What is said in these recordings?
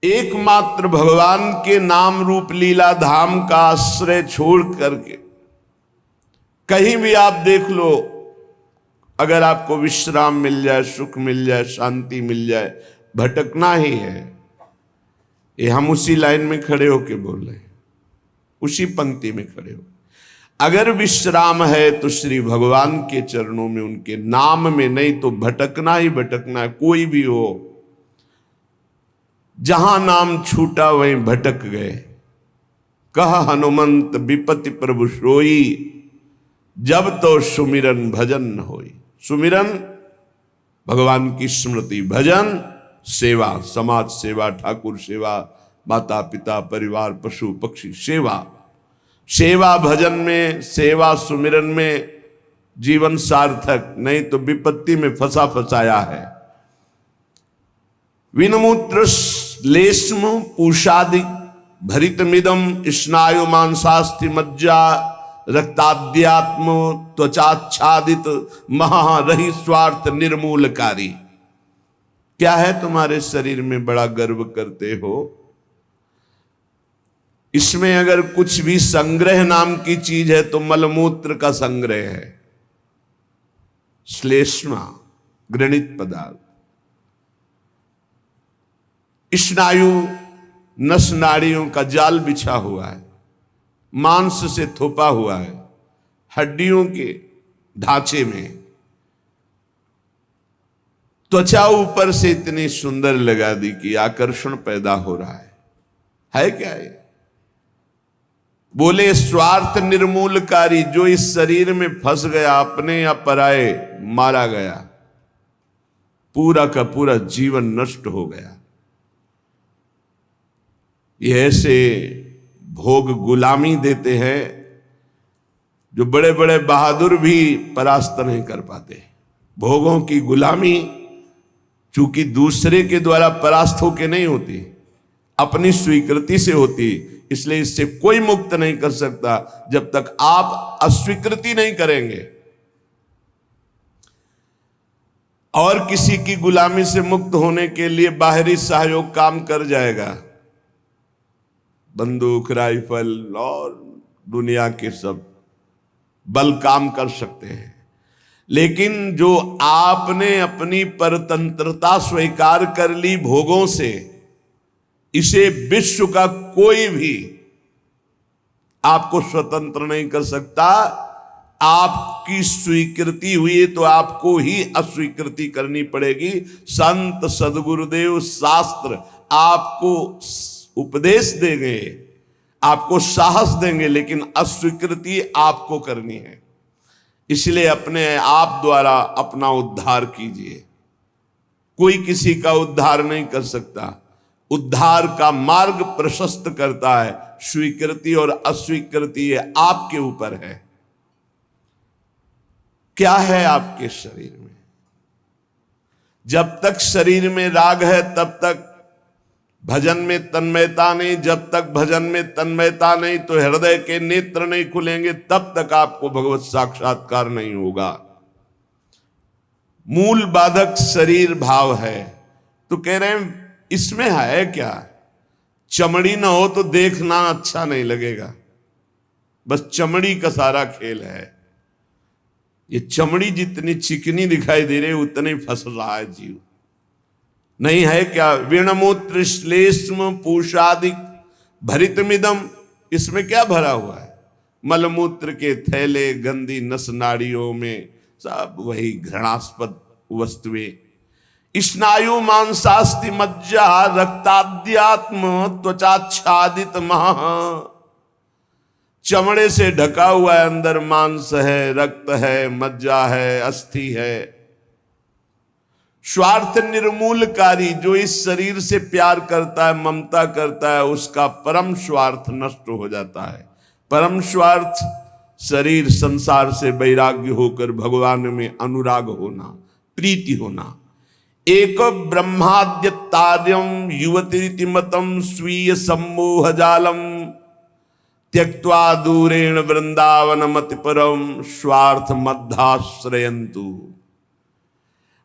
एकमात्र भगवान के नाम रूप लीला धाम का आश्रय छोड़ करके कहीं भी आप देख लो, अगर आपको विश्राम मिल जाए, सुख मिल जाए, शांति मिल जाए, भटकना ही है। ये हम उसी लाइन में खड़े होके बोल रहे हैं, उसी पंक्ति में खड़े हो। अगर विश्राम है तो श्री भगवान के चरणों में, उनके नाम में, नहीं तो भटकना ही भटकना है। कोई भी हो, जहां नाम छूटा वहीं भटक गए। कह हनुमंत विपति प्रभु सोई, जब तो सुमिरन भजन न होई। सुमिरन भगवान की स्मृति, भजन सेवा, समाज सेवा, ठाकुर सेवा, माता पिता परिवार पशु पक्षी सेवा। सेवा भजन में, सेवा सुमिरन में जीवन सार्थक, नहीं तो विपत्ति में फंसा फंसाया है। विनमूत्र लेश्म पूषादि भरितमिदम स्नायु मांसास्थि मज्जा रक्ताद्यात्म त्वचाच्छादित महारहि स्वार्थ निर्मूलकारी। क्या है तुम्हारे शरीर में बड़ा गर्व करते हो? इसमें अगर कुछ भी संग्रह नाम की चीज है तो मलमूत्र का संग्रह है। श्लेष्मा घृणित पदार्थ, स्नायु नस नाड़ियों का जाल बिछा हुआ है, मांस से थोपा हुआ है, हड्डियों के ढांचे में। त्वचा ऊपर से इतनी सुंदर लगा दी कि आकर्षण पैदा हो रहा है क्या ये? बोले स्वार्थ निर्मूलकारी। जो इस शरीर में फंस गया, अपने या पराए, मारा गया, पूरा का पूरा जीवन नष्ट हो गया। ये ऐसे भोग गुलामी देते हैं जो बड़े बड़े बहादुर भी परास्त नहीं कर पाते। भोगों की गुलामी चूंकि दूसरे के द्वारा परास्त होके नहीं होती, अपनी स्वीकृति से होती, इसलिए इससे कोई मुक्त नहीं कर सकता जब तक आप अस्वीकृति नहीं करेंगे। और किसी की गुलामी से मुक्त होने के लिए बाहरी सहयोग काम कर जाएगा। बंदूक, राइफल और दुनिया के सब बल काम कर सकते हैं, लेकिन जो आपने अपनी परतंत्रता स्वीकार कर ली भोगों से, इसे विश्व का कोई भी आपको स्वतंत्र नहीं कर सकता। आपकी स्वीकृति हुई तो आपको ही अस्वीकृति करनी पड़ेगी। संत सदगुरुदेव शास्त्र आपको उपदेश देंगे, आपको साहस देंगे, लेकिन अस्वीकृति आपको करनी है। इसलिए अपने आप द्वारा अपना उद्धार कीजिए। कोई किसी का उद्धार नहीं कर सकता। उद्धार का मार्ग प्रशस्त करता है स्वीकृति और अस्वीकृति, ये आपके ऊपर है। क्या है आपके शरीर में? जब तक शरीर में राग है तब तक भजन में तन्मयता नहीं। जब तक भजन में तन्मयता नहीं तो हृदय के नेत्र नहीं खुलेंगे, तब तक आपको भगवत साक्षात्कार नहीं होगा। मूल बाधक शरीर भाव है। तो कह रहे हैं इसमें है क्या? चमड़ी ना हो तो देखना अच्छा नहीं लगेगा, बस चमड़ी का सारा खेल है। ये चमड़ी जितनी चिकनी दिखाई दे रही उतने फंस रहा है जीव। नहीं है क्या? विणमूत्र श्लेष्म पूषादिक भरितमिदम, इसमें क्या भरा हुआ है? मलमूत्र के थैले, गंदी नस नाड़ियों में सब वही घृणास्पद वस्तुएं। स्नायु मांसास्थि मज्जा रक्ताद्यात्म त्वचाच्छादित महा। चमड़े से ढका हुआ है, अंदर मांस है, रक्त है, मज्जा है, अस्थि है। स्वार्थ निर्मूलकारी। जो इस शरीर से प्यार करता है, ममता करता है, उसका परम स्वार्थ नष्ट हो जाता है। परम स्वार्थ शरीर संसार से वैराग्य होकर भगवान में अनुराग होना, प्रीति होना। एक ब्रह्माद्य तार्यम युवती मतम स्वीय सम्मोह जालम त्यक्त्वा दूरेण वृंदावन मति परम स्वार्थ मध्याश्रयंतु।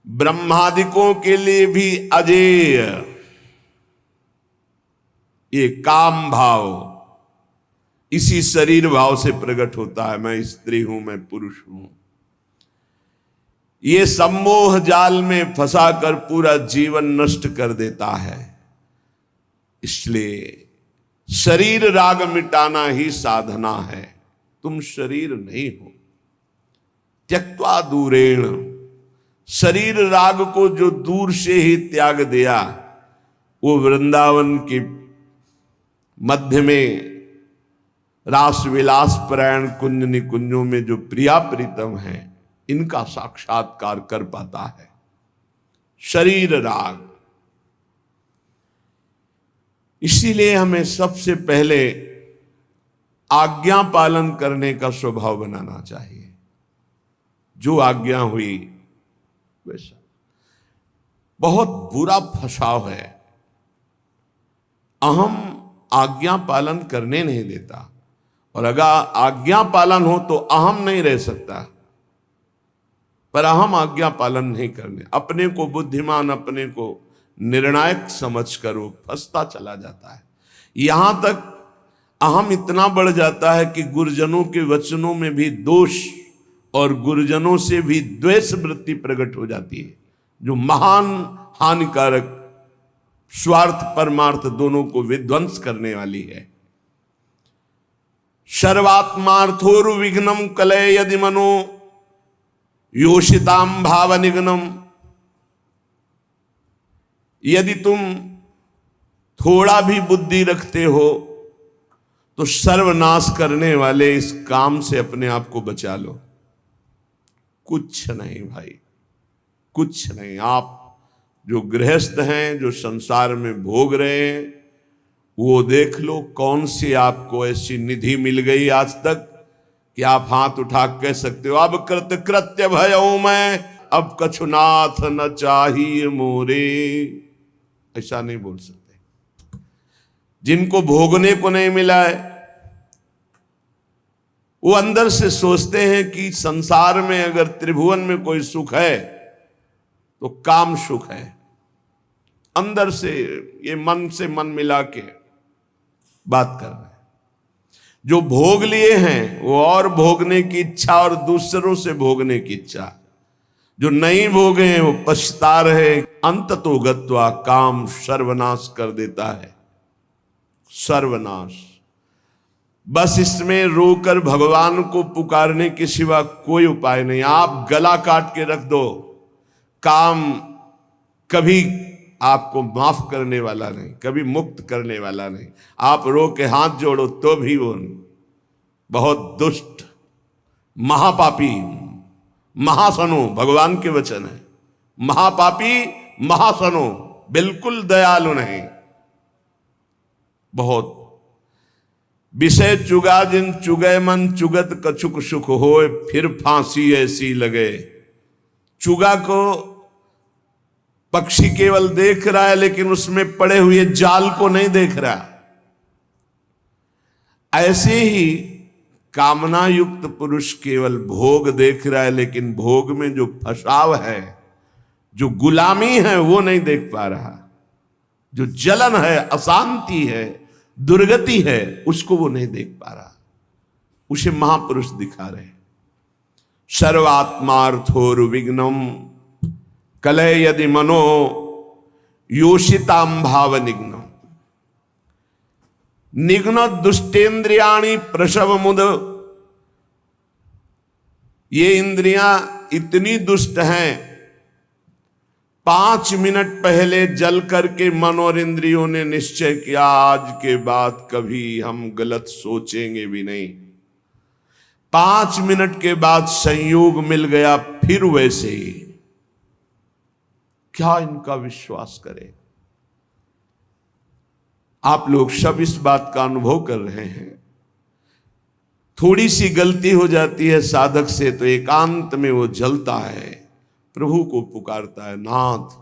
ब्रह्मादिकों के लिए भी अजेय, ये काम भाव इसी शरीर भाव से प्रकट होता है। मैं स्त्री हूं, मैं पुरुष हूं। ये सम्मोह जाल में फंसाकर पूरा जीवन नष्ट कर देता है। इसलिए शरीर राग मिटाना ही साधना है। तुम शरीर नहीं हो। त्यक्त्वा दूरेण, शरीर राग को जो दूर से ही त्याग दिया, वो वृंदावन के मध्य में रास विलास परायण कुंज निकुंजों में जो प्रिया प्रीतम है, इनका साक्षात्कार कर पाता है। शरीर राग। इसीलिए हमें सबसे पहले आज्ञा पालन करने का स्वभाव बनाना चाहिए। जो आज्ञा हुई वैसा। बहुत बुरा फसाव है, अहम आज्ञा पालन करने नहीं देता, और अगर आज्ञा पालन हो तो अहम नहीं रह सकता। पर अहम आज्ञा पालन नहीं करने, अपने को बुद्धिमान, अपने को निर्णायक समझकर वो फंसता चला जाता है। यहां तक अहम इतना बढ़ जाता है कि गुरुजनों के वचनों में भी दोष और गुरुजनों से भी द्वेष वृत्ति प्रकट हो जाती है, जो महान हानिकारक, स्वार्थ परमार्थ दोनों को विध्वंस करने वाली है। सर्वात्मार्थोरु विघ्नम कलय यदि मनो योषिताम भाव निघ्नम। यदि तुम थोड़ा भी बुद्धि रखते हो तो सर्वनाश करने वाले इस काम से अपने आप को बचा लो। कुछ नहीं भाई, कुछ नहीं। आप जो गृहस्थ हैं, जो संसार में भोग रहे हैं, वो देख लो कौन सी आपको ऐसी निधि मिल गई आज तक कि आप हाथ उठा कह सकते हो अब कृत कृत्य भयऊ मैं, अब कछुनाथ न चाहिए मोरे। ऐसा नहीं बोल सकते। जिनको भोगने को नहीं मिला है, वो अंदर से सोचते हैं कि संसार में अगर त्रिभुवन में कोई सुख है तो काम सुख है। अंदर से ये मन से मन मिला के बात कर रहे हैं। जो भोग लिए हैं वो और भोगने की इच्छा और दूसरों से भोगने की इच्छा। जो नहीं भोगे हैं वो पछता रहे। अंत तो गत्वा काम सर्वनाश कर देता है। सर्वनाश। बस इसमें रोकर भगवान को पुकारने के सिवा कोई उपाय नहीं। आप गला काट के रख दो, काम कभी आपको माफ करने वाला नहीं, कभी मुक्त करने वाला नहीं। आप रो के हाथ जोड़ो तो भी वो नहीं। बहुत दुष्ट, महापापी, महासनो, भगवान के वचन है। महापापी, महासनो, बिल्कुल दयालु नहीं। बहुत विषय चुगा जिन चुगय मन, चुगत कछुक सुख होए, फिर फांसी ऐसी लगे। चुगा को पक्षी केवल देख रहा है, लेकिन उसमें पड़े हुए जाल को नहीं देख रहा। ऐसे ही कामना युक्त पुरुष केवल भोग देख रहा है, लेकिन भोग में जो फसाव है, जो गुलामी है, वो नहीं देख पा रहा। जो जलन है, अशांति है, दुर्गति है, उसको वो नहीं देख पा रहा। उसे महापुरुष दिखा रहे। सर्वात्मार्थोर विघ्नम कलय यदि मनो योषिताम भाव निघ्नम। निघ्न दुष्टेन्द्रियाणि प्रसव मुद। ये इंद्रियां इतनी दुष्ट हैं, 5 मिनट पहले जल करके मन और इंद्रियों ने निश्चय किया आज के बाद कभी हम गलत सोचेंगे भी नहीं। 5 मिनट के बाद संयोग मिल गया, फिर वैसे ही। क्या इनका विश्वास करें? आप लोग सब इस बात का अनुभव कर रहे हैं। थोड़ी सी गलती हो जाती है साधक से तो एकांत में वो जलता है, प्रभु को पुकारता है, नाथ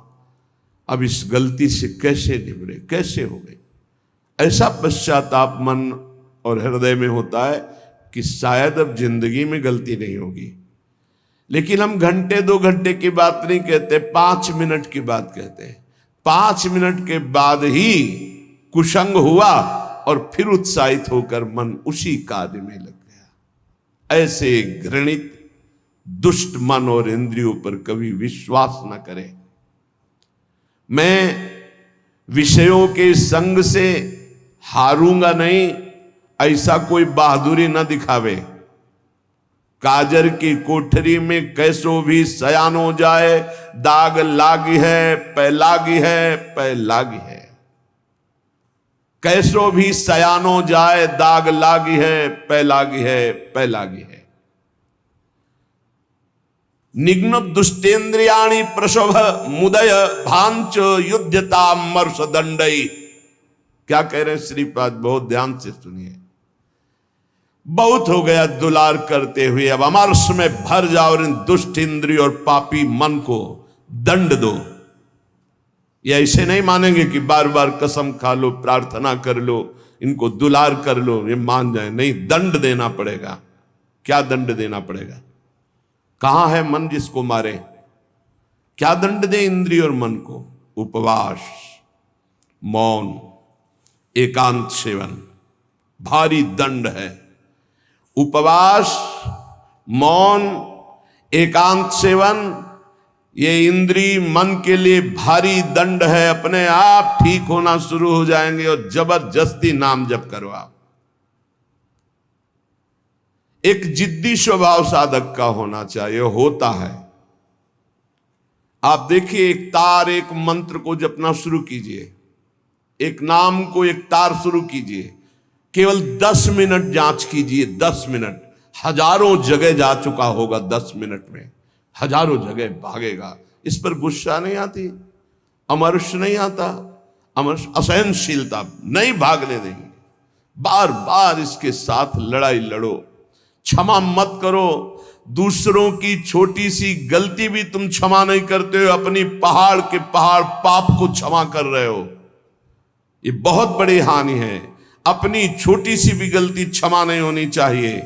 अब इस गलती से कैसे निबरे, कैसे हो गई। ऐसा पश्चाताप मन और हृदय में होता है कि शायद अब जिंदगी में गलती नहीं होगी। लेकिन हम घंटे 2 घंटे की बात नहीं कहते, 5 मिनट की बात कहते हैं। 5 मिनट के बाद ही कुसंग हुआ और फिर उत्साहित होकर मन उसी कार्य में लग गया। ऐसे घृणित दुष्ट मन और इंद्रियों पर कभी विश्वास न करें। मैं विषयों के संग से हारूंगा नहीं, ऐसा कोई बहादुरी न दिखावे। काजर की कोठरी में कैसो भी सयान हो जाए, दाग लागी है पै लागी है पै लागी है। कैसो भी सयान हो जाए, दाग लागी है पै लागी है पै लागी है। निघ्न दुष्टेन्द्रियाणि प्रशोभ मुदय भांच युद्धता मर्ष दंडई। क्या कह रहे हैं श्रीपाद, बहुत ध्यान से सुनिए। बहुत हो गया दुलार करते हुए, अब अमरस में भर जाओ और इन दुष्ट इंद्रिय और पापी मन को दंड दो। ये ऐसे नहीं मानेंगे कि बार बार कसम खा लो, प्रार्थना कर लो, इनको दुलार कर लो, ये मान जाए। नहीं, दंड देना पड़ेगा। क्या दंड देना पड़ेगा? कहां है मन जिसको मारे? क्या दंड दे इंद्रिय और मन को? उपवास, मौन, एकांत सेवन, भारी दंड है। उपवास, मौन, एकांत सेवन, ये इंद्रिय मन के लिए भारी दंड है। अपने आप ठीक होना शुरू हो जाएंगे और जबरदस्ती नाम जप करो आप। एक जिद्दी स्वभाव साधक का होना चाहिए, होता है। आप देखिए, एक तार, एक मंत्र को जपना शुरू कीजिए, एक नाम को एक तार शुरू कीजिए, केवल 10 मिनट जांच कीजिए। 10 मिनट, हजारों जगह जा चुका होगा। 10 मिनट में हजारों जगह भागेगा। इस पर गुस्सा नहीं आती, अमर्ष नहीं आता, अमर्ष असहनशीलता नहीं भागने देंगे। बार बार इसके साथ लड़ाई लड़ो, क्षमा मत करो। दूसरों की छोटी सी गलती भी तुम क्षमा नहीं करते हो, अपनी पहाड़ के पहाड़ पाप को क्षमा कर रहे हो। ये बहुत बड़ी हानि है। अपनी छोटी सी भी गलती क्षमा नहीं होनी चाहिए,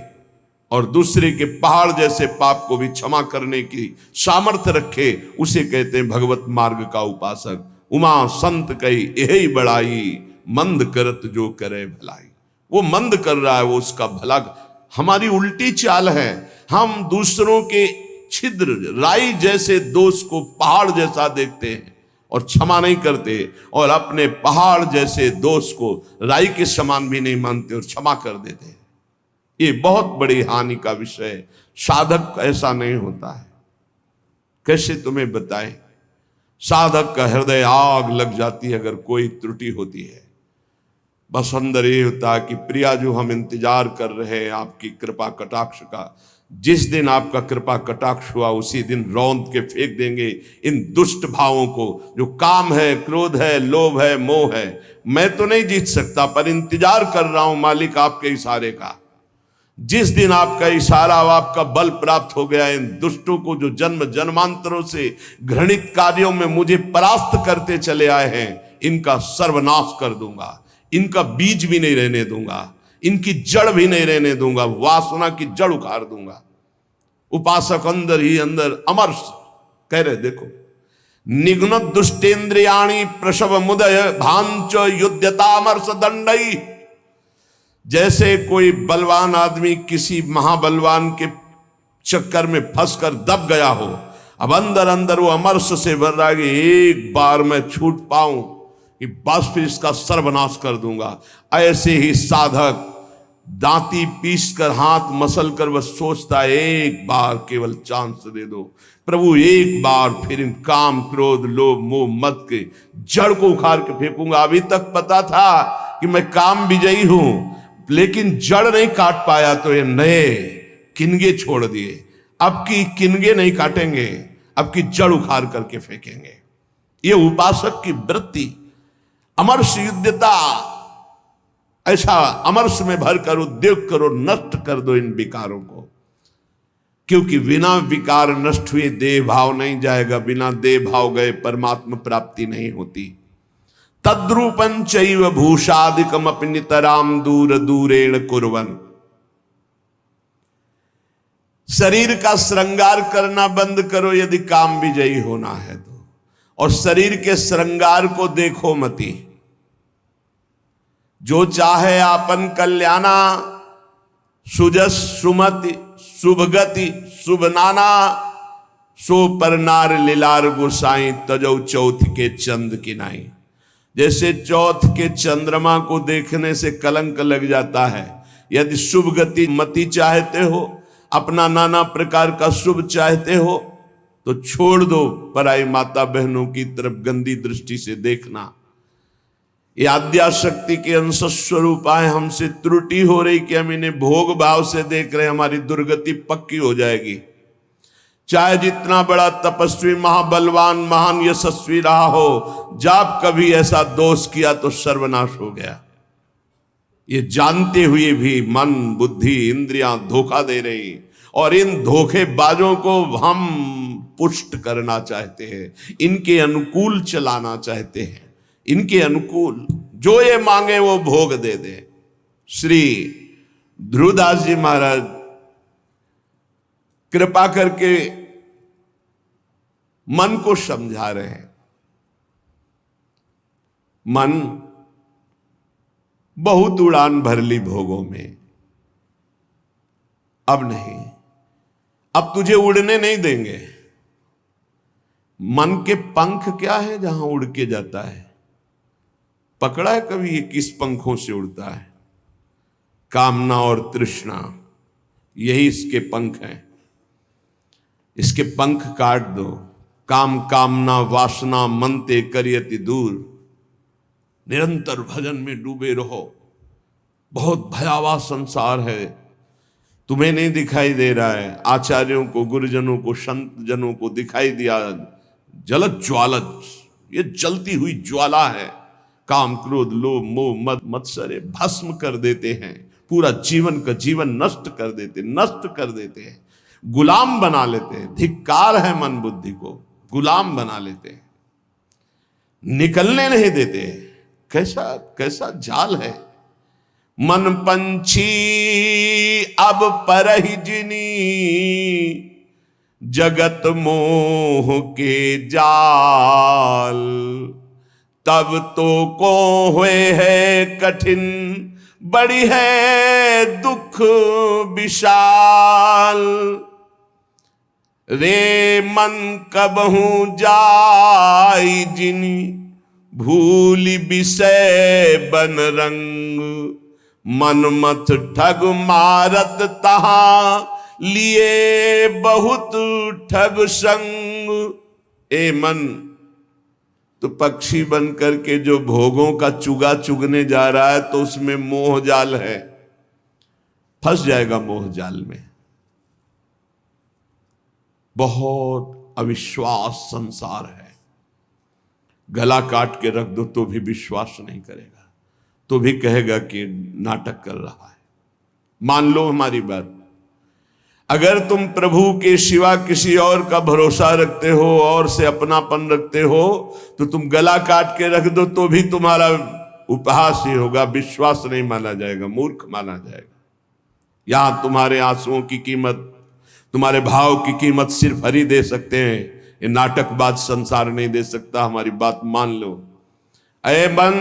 और दूसरे के पहाड़ जैसे पाप को भी क्षमा करने की सामर्थ्य रखे, उसे कहते हैं भगवत मार्ग का उपासक। उमा संत कही यही बड़ाई, मंद करत जो करे भलाई। वो मंद कर रहा है, वो उसका भला। हमारी उल्टी चाल है, हम दूसरों के छिद्र राई जैसे दोष को पहाड़ जैसा देखते हैं और क्षमा नहीं करते, और अपने पहाड़ जैसे दोष को राई के समान भी नहीं मानते और क्षमा कर देते हैं। ये बहुत बड़ी हानि का विषय है। साधक ऐसा नहीं होता है। कैसे तुम्हें बताएं? साधक का हृदय आग लग जाती है अगर कोई त्रुटि होती है। बस अंदर ये होता है कि प्रिया, जो हम इंतजार कर रहे हैं आपकी कृपा कटाक्ष का, जिस दिन आपका कृपा कटाक्ष हुआ उसी दिन रौंद के फेंक देंगे इन दुष्ट भावों को, जो काम है, क्रोध है, लोभ है, मोह है। मैं तो नहीं जीत सकता, पर इंतजार कर रहा हूं मालिक आपके इशारे का। जिस दिन आपका इशारा, आपका बल प्राप्त हो गया, इन दुष्टों को जो जन्म जन्मांतरों से घृणित कार्यों में मुझे परास्त करते चले आए हैं, इनका सर्वनाश कर दूंगा। इनका बीज भी नहीं रहने दूंगा, इनकी जड़ भी नहीं रहने दूंगा, वासना की जड़ उखाड़ दूंगा। उपासक अंदर ही अंदर अमर्ष कह रहे, देखो, निघ्न दुष्टेन्द्रियाणि प्रसव मुदय भांच युद्धतामर्ष दंडई। जैसे कोई बलवान आदमी किसी महाबलवान के चक्कर में फंसकर दब गया हो, अब अंदर अंदर वो अमर्ष से भर रहा है कि एक बार मैं छूट पाऊं कि बस फिर इसका सर्वनाश कर दूंगा। ऐसे ही साधक दांती पीस कर, हाथ मसल कर बस सोचता है, एक बार केवल चांस दे दो प्रभु, एक बार फिर इन काम, क्रोध, लोभ, मोह, मद के जड़ को उखाड़ के फेंकूंगा। अभी तक पता था कि मैं काम विजयी हूं, लेकिन जड़ नहीं काट पाया तो ये नए किनगे छोड़ दिए। अब की किनगे नहीं काटेंगे, अब की जड़ उखाड़ करके फेंकेंगे। ये उपासक की वृत्ति, अमर्ष युद्धता। ऐसा अमर्ष में भरकर उद्योग करो, नष्ट कर दो इन विकारों को, क्योंकि बिना विकार नष्ट हुए देह भाव नहीं जाएगा। बिना देह भाव गए परमात्मा प्राप्ति नहीं होती। तद्रूपं चैव भूषादिकम अपि नितराम दूर दूरेण कुर्वन्। शरीर का श्रृंगार करना बंद करो यदि काम विजयी होना है तो, और शरीर के श्रृंगार को देखो मती। जो चाहे आपन कल्याणा, सुजस सुमति शुभगति शुभ नाना, सो पर नार लीलार गोसाई तजौ चौथ के चंद की नाई। जैसे चौथ के चंद्रमा को देखने से कलंक लग जाता है, यदि शुभ गति मति चाहते हो, अपना नाना प्रकार का शुभ चाहते हो, तो छोड़ दो पराई माता बहनों की तरफ गंदी दृष्टि से देखना। ये आद्याशक्ति के अंश स्वरूप आए, हमसे त्रुटि हो रही कि हम इन्हें भोग भाव से देख रहे हैं, हमारी दुर्गति पक्की हो जाएगी। चाहे जितना बड़ा तपस्वी, महाबलवान, महान यशस्वी रहा हो, जब कभी ऐसा दोष किया तो सर्वनाश हो गया। ये जानते हुए भी मन बुद्धि इंद्रियां धोखा दे रही, और इन धोखेबाजों को हम पुष्ट करना चाहते हैं, इनके अनुकूल चलाना चाहते हैं, इनके अनुकूल जो ये मांगे वो भोग दे दे। श्री ध्रुवदास जी महाराज कृपा करके मन को समझा रहे हैं। मन बहुत उड़ान भर ली भोगों में, अब नहीं, अब तुझे उड़ने नहीं देंगे। मन के पंख क्या है जहां उड़ के जाता है? पकड़ा है कभी ये किस पंखों से उड़ता है? कामना और तृष्णा, यही इसके पंख हैं। इसके पंख काट दो। काम कामना वासना मनते करियति दूर, निरंतर भजन में डूबे रहो। बहुत भयावह संसार है, तुम्हें नहीं दिखाई दे रहा है, आचार्यों को, गुरुजनों को, संत जनों को दिखाई दिया। जलत ज्वालत, ये जलती हुई ज्वाला है। काम क्रोध लोभ मोह मद मत्सरे भस्म कर देते हैं, पूरा जीवन का जीवन नष्ट कर देते हैं, गुलाम बना लेते हैं। धिक्कार है मन बुद्धि को, गुलाम बना लेते हैं, निकलने नहीं देते। कैसा कैसा जाल है। मन पंछी अब परहि जिनी, जगत मोह के जाल। तब तो को हुए है कठिन, बड़ी है दुख विशाल। रे मन कबहू जाई जिनी, भूली विषय बन रंग। मनमथ ठग मारत तहां, लिए बहुत ठग संग। ए मन, तो पक्षी बन करके जो भोगों का चुगा चुगने जा रहा है, तो उसमें मोह जाल है, फंस जाएगा मोह जाल में। बहुत अविश्वास संसार है। गला काट के रख दो तो भी विश्वास नहीं करेगा, तो भी कहेगा कि नाटक कर रहा है। मान लो हमारी बात, अगर तुम प्रभु के सिवा किसी और का भरोसा रखते हो और से अपनापन रखते हो, तो तुम गला काट के रख दो तो भी तुम्हारा उपहास ही होगा, विश्वास नहीं माना जाएगा, मूर्ख माना जाएगा। यहां तुम्हारे आंसुओं की कीमत, तुम्हारे भाव की कीमत सिर्फ हरि दे सकते हैं। ये नाटकबाज संसार नहीं दे सकता। हमारी बात मान लो। अरे मन,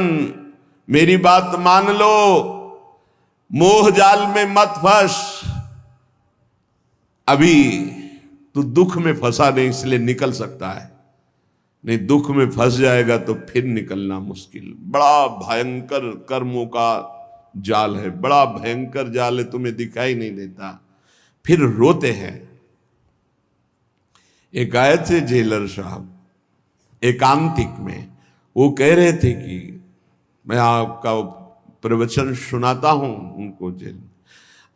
मेरी बात मान लो, मोह जाल में मत फंस। अभी तू दुख में फंसा नहीं, इसलिए निकल सकता है, नहीं दुख में फंस जाएगा तो फिर निकलना मुश्किल। बड़ा भयंकर कर्मों का जाल है, बड़ा भयंकर जाल है, तुम्हें दिखाई नहीं देता, फिर रोते हैं। एक आए थे जेलर साहब एकांतिक में, वो कह रहे थे कि मैं आपका प्रवचन सुनाता हूं उनको जेल।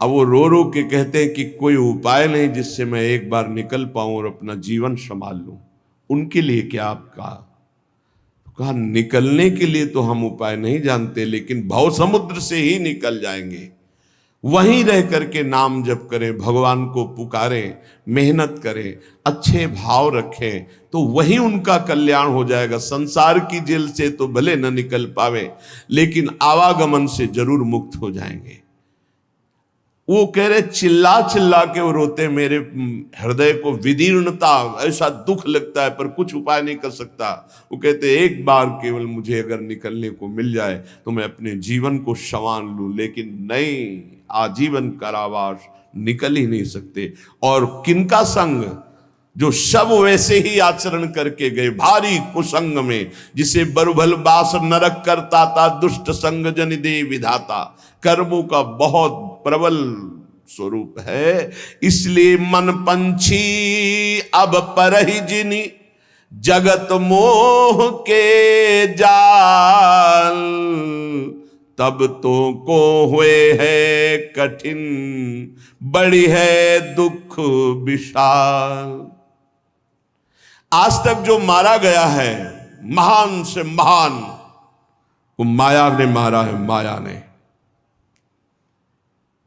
अब वो रो रो के कहते हैं कि कोई उपाय नहीं जिससे मैं एक बार निकल पाऊं और अपना जीवन संभाल लूं। उनके लिए क्या आपका? कहा निकलने के लिए तो हम उपाय नहीं जानते, लेकिन भव समुद्र से ही निकल जाएंगे। वहीं रह करके नाम जप करें, भगवान को पुकारें, मेहनत करें, अच्छे भाव रखें, तो वही उनका कल्याण हो जाएगा। संसार की जेल से तो भले न निकल पावे, लेकिन आवागमन से जरूर मुक्त हो जाएंगे। वो कह रहे चिल्ला चिल्ला के वो रोते, मेरे हृदय को विदीर्णता, ऐसा दुख लगता है पर कुछ उपाय नहीं कर सकता। वो कहते एक बार केवल मुझे अगर निकलने को मिल जाए तो मैं अपने जीवन को संवार लूं, लेकिन नहीं, आजीवन कारावास, निकल ही नहीं सकते। और किनका संग? जो सब वैसे ही आचरण करके गए, भारी कुसंग में, जिसे बरुभल बास नरक करता था, दुष्ट संग जन दे विधाता। कर्मों का बहुत प्रबल स्वरूप है। इसलिए मन पंछी अब परहि जिनि, जगत मोह के जाल। तब तो को हुए है कठिन, बड़ी है दुख विशाल। आज तक जो मारा गया है, महान से महान, वो माया ने मारा है। माया ने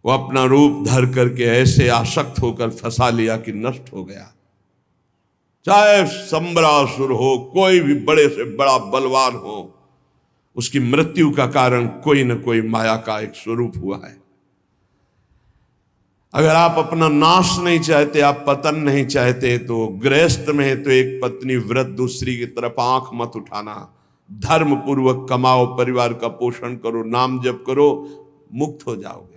वो अपना रूप धर करके ऐसे आसक्त होकर फंसा लिया कि नष्ट हो गया। चाहे संबरासुर हो, कोई भी बड़े से बड़ा बलवान हो, उसकी मृत्यु का कारण कोई न कोई माया का एक स्वरूप हुआ है। अगर आप अपना नाश नहीं चाहते, आप पतन नहीं चाहते, तो गृहस्थ में है तो एक पत्नी व्रत, दूसरी की तरफ आंख मत उठाना। धर्म पूर्वक कमाओ, परिवार का पोषण करो, नाम जप करो, मुक्त हो जाओगे।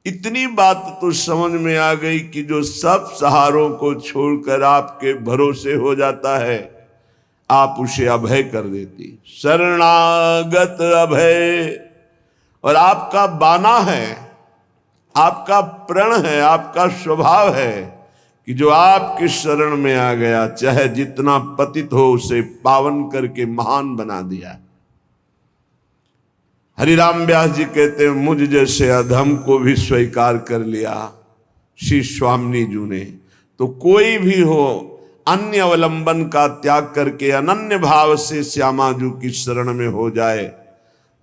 इतनी बात तो समझ में आ गई कि जो सब सहारों को छोड़कर आपके भरोसे हो जाता है, आप उसे अभय कर देती। शरणागत अभय। और आपका बाना है, आपका प्रण है, आपका स्वभाव है कि जो आपकी शरण में आ गया, चाहे जितना पतित हो, उसे पावन करके महान बना दिया। हरिराम व्यास जी कहते हैं, मुझ जैसे अधम को भी स्वीकार कर लिया श्री स्वामी जी ने। तो कोई भी हो, अन्य अवलंबन का त्याग करके अनन्य भाव से श्यामा जी की शरण में हो जाए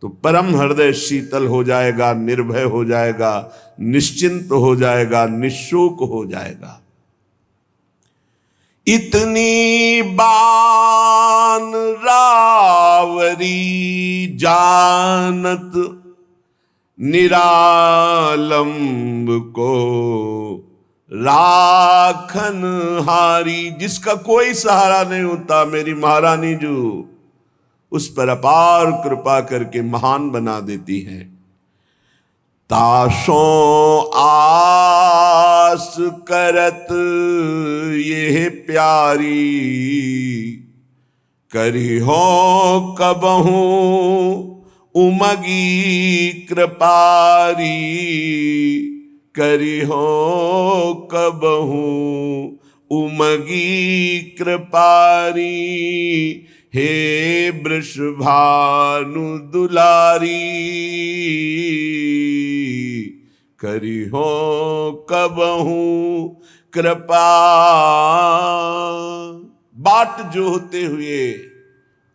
तो परम हृदय शीतल हो जाएगा, निर्भय हो जाएगा, निश्चिंत हो जाएगा, निशोक हो जाएगा। इतनी बान रावरी जानत निरालंब को राखन हारी। जिसका कोई सहारा नहीं होता, मेरी महारानी जो उस पर अपार कृपा करके महान बना देती है। ताशो आस करत ये प्यारी, करी हो कबहू उमगी कृपारी। करी हो कबहू उमगी कृपारी, हे वृषभानु दुलारी। करी हो कबहू कृपा। बाट जो होते हुए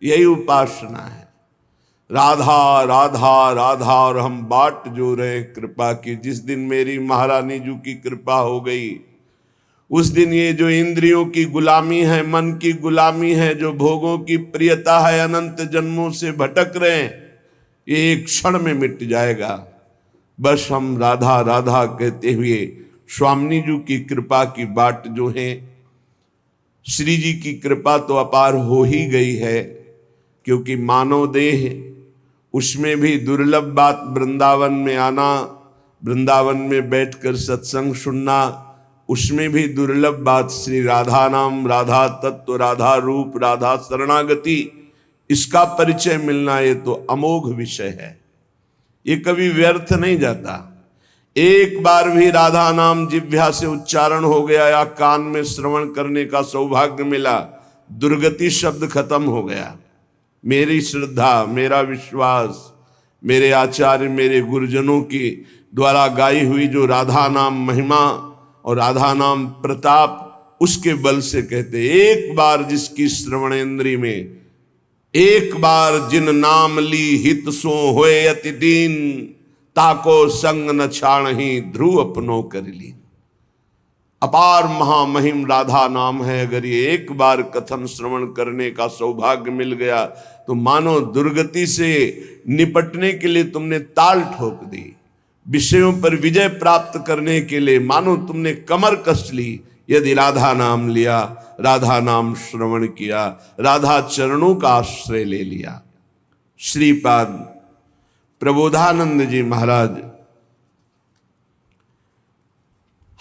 यही उपासना है, राधा राधा राधा। और हम बाट जो रहे कृपा की। जिस दिन मेरी महारानी जी की कृपा हो गई, उस दिन ये जो इंद्रियों की गुलामी है, मन की गुलामी है, जो भोगों की प्रियता है, अनंत जन्मों से भटक रहे हैं, ये एक क्षण में मिट जाएगा। बस हम राधा राधा कहते हुए स्वामी जी की कृपा की बाट जो है, श्री जी की कृपा तो अपार हो ही गई है, क्योंकि मानव देह, उसमें भी दुर्लभ बात वृंदावन में आना, वृंदावन में बैठकर सत्संग सुनना, उसमें भी दुर्लभ बात श्री राधा नाम, राधा तत्व, राधा रूप, राधा शरणागति, इसका परिचय मिलना, ये तो अमोघ विषय है। ये कभी व्यर्थ नहीं जाता। एक बार भी राधा नाम जिह्वा से उच्चारण हो गया या कान में श्रवण करने का सौभाग्य मिला, दुर्गति शब्द खत्म हो गया। मेरी श्रद्धा, मेरा विश्वास, मेरे आचार्य, मेरे गुरुजनों की द्वारा गाई हुई जो राधा नाम महिमा और राधा नाम प्रताप, उसके बल से कहते, एक बार जिसकी श्रवणेन्द्री में, एक बार जिन नाम ली हित सो होए अति दीन, ताको संग न छाणहि ध्रुव अपनो कर ली। अपार महामहिम राधा नाम है। अगर ये एक बार कथन श्रवण करने का सौभाग्य मिल गया तो मानो दुर्गति से निपटने के लिए तुमने ताल ठोक दी। विषयों पर विजय प्राप्त करने के लिए मानो तुमने कमर कस ली। यदि राधा नाम लिया, राधा नाम श्रवण किया, राधा चरणों का आश्रय ले लिया। श्रीपाद प्रबोधानंद जी महाराज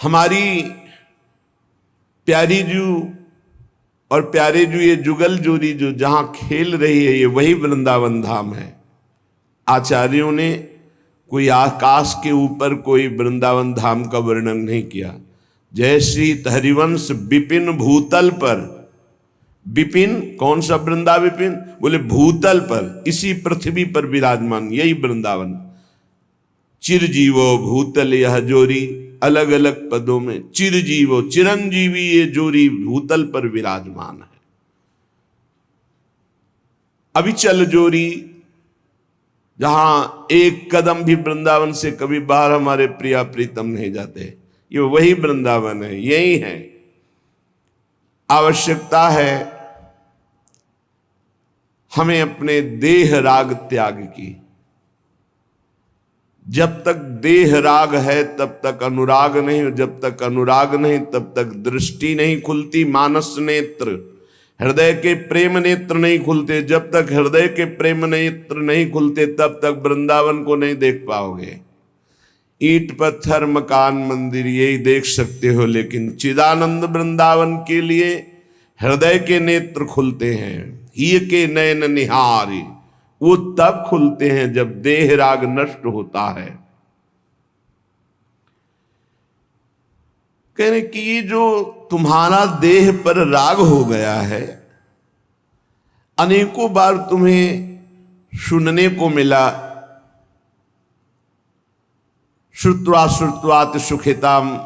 हमारी प्यारी जू और प्यारे जू, ये जुगल जोड़ी जो जहां खेल रही है, ये वही वृंदावन धाम है। आचार्यों ने कोई आकाश के ऊपर कोई वृंदावन धाम का वर्णन नहीं किया। जय श्री हरिवंश विपिन भूतल पर, विपिन कौन सा वृंदा विपिन, बोले भूतल पर, इसी पृथ्वी पर विराजमान, यही वृंदावन। चिरजीवो भूतल यह जोरी, अलग अलग पदों में चिरजीवो चिरंजीवी ये जोरी भूतल पर विराजमान है। अविचल जोरी, जहां एक कदम भी वृंदावन से कभी बाहर हमारे प्रिया प्रीतम नहीं जाते, ये वही वृंदावन है, यही है। आवश्यकता है हमें अपने देह राग त्याग की। जब तक देह राग है तब तक अनुराग नहीं, जब तक अनुराग नहीं तब तक दृष्टि नहीं खुलती, मानस नेत्र, हृदय के प्रेम नेत्र नहीं खुलते। जब तक हृदय के प्रेम नेत्र नहीं खुलते तब तक वृंदावन को नहीं देख पाओगे। ईंट पत्थर मकान मंदिर यही देख सकते हो, लेकिन चिदानंद वृंदावन के लिए हृदय के नेत्र खुलते हैं। ही के नयन निहारी, वो तब खुलते हैं जब देह राग नष्ट होता है। कहने कि ये जो तुम्हारा देह पर राग हो गया है, अनेकों बार तुम्हें सुनने को मिला, श्रुत्वा श्रुत्वात सुखिताम,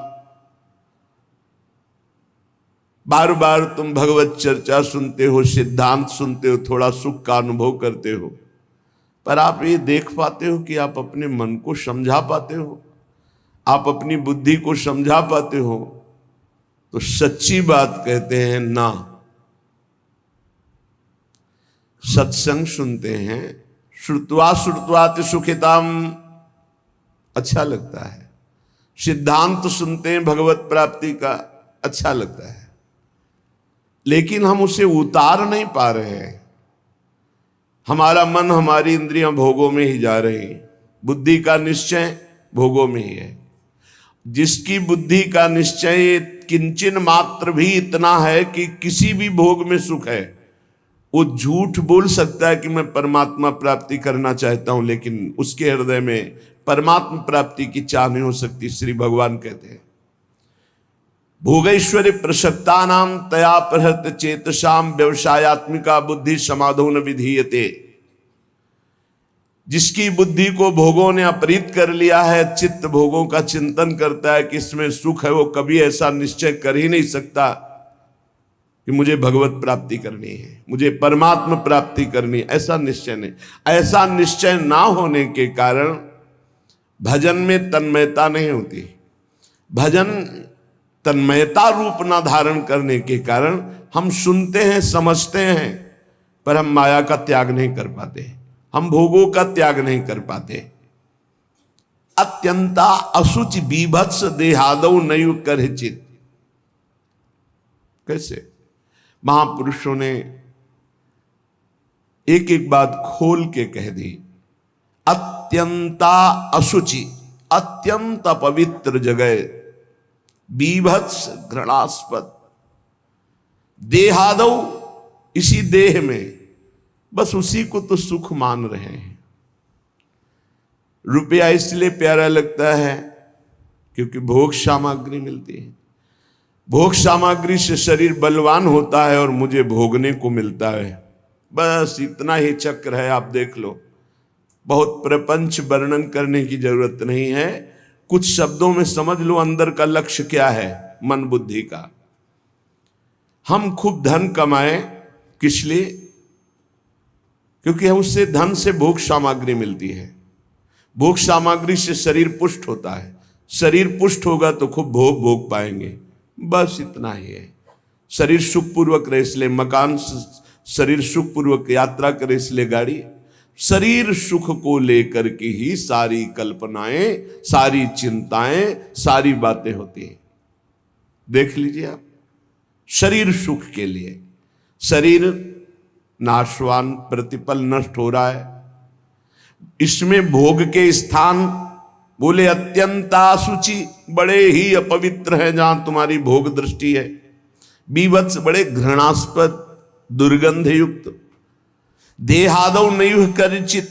बार बार तुम भगवत चर्चा सुनते हो, सिद्धांत सुनते हो, थोड़ा सुख का अनुभव करते हो, पर आप ये देख पाते हो कि आप अपने मन को समझा पाते हो, आप अपनी बुद्धि को समझा पाते हो? तो सच्ची बात कहते हैं ना। सत्संग सुनते हैं, श्रुत्वा श्रुत्वात सुखिताम, अच्छा लगता है। सिद्धांत सुनते हैं भगवत प्राप्ति का, अच्छा लगता है, लेकिन हम उसे उतार नहीं पा रहे हैं। हमारा मन, हमारी इंद्रियां भोगों में ही जा रही हैं। बुद्धि का निश्चय भोगों में ही है। जिसकी बुद्धि का निश्चय किंचन मात्र भी इतना है कि किसी भी भोग में सुख है, वो झूठ बोल सकता है कि मैं परमात्मा प्राप्ति करना चाहता हूं, लेकिन उसके हृदय में परमात्मा प्राप्ति की चाह नहीं हो सकती। श्री भगवान कहते हैं, भोगैश्वर्य प्रसक्ता नाम तया प्रहत चेतसाम व्यवसायत्मिका बुद्धि समाधो न विधीयते। जिसकी बुद्धि को भोगों ने अपहृत कर लिया है, चित्त भोगों का चिंतन करता है कि इसमें सुख है, वो कभी ऐसा निश्चय कर ही नहीं सकता कि मुझे भगवत प्राप्ति करनी है, मुझे परमात्मा प्राप्ति करनी है। ऐसा निश्चय नहीं। ऐसा निश्चय ना होने के कारण भजन में तन्मयता नहीं होती। भजन तन्मयता रूप ना धारण करने के कारण हम सुनते हैं, समझते हैं, पर हम माया का त्याग नहीं कर पाते, हम भोगों का त्याग नहीं कर पाते। अत्यंता असुचि बीभत्स देहादौ नयु करहिचित। कैसे? महापुरुषों ने एक एक बात खोल के कह दी। अत्यंता असुचि, अत्यंत पवित्र जगह, बीभत्स घृणास्पद, देहादौ, इसी देह में, बस उसी को तो सुख मान रहे हैं। रुपया इसलिए प्यारा लगता है क्योंकि भोग सामग्री मिलती है। भोग सामग्री से शरीर बलवान होता है और मुझे भोगने को मिलता है। बस इतना ही चक्र है, आप देख लो। बहुत प्रपंच वर्णन करने की जरूरत नहीं है, कुछ शब्दों में समझ लो अंदर का लक्ष्य क्या है मन बुद्धि का। हम खूब धन कमाएं, किस लिए? क्योंकि हम उससे धन से भोग सामग्री मिलती है। भोग सामग्री से शरीर पुष्ट होता है, शरीर पुष्ट होगा तो खूब भोग भोग पाएंगे, बस इतना ही है। शरीर सुखपूर्वक रहे इसलिए मकान, शरीर सुखपूर्वक यात्रा करे इसलिए गाड़ी, शरीर सुख को लेकर के ही सारी कल्पनाएं, सारी चिंताएं, सारी बातें होती हैं। देख लीजिए आप, शरीर सुख के लिए, शरीर नाशवान, प्रतिपल नष्ट हो रहा है, इसमें भोग के स्थान बोले अत्यंत असुचि, बड़े ही अपवित्र है जहां तुम्हारी भोग दृष्टि है। बीभत्स, बड़े घृणास्पद, दुर्गंध युक्त। देहादौ नैव करचित,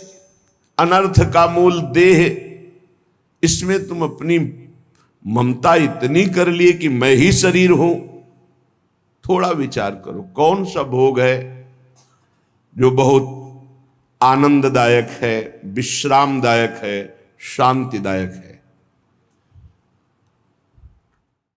अनर्थ का मूल देह, इसमें तुम अपनी ममता इतनी कर लिए कि मैं ही शरीर हूं। थोड़ा विचार करो, कौन सा भोग है जो बहुत आनंददायक है, विश्रामदायक है, शांतिदायक है?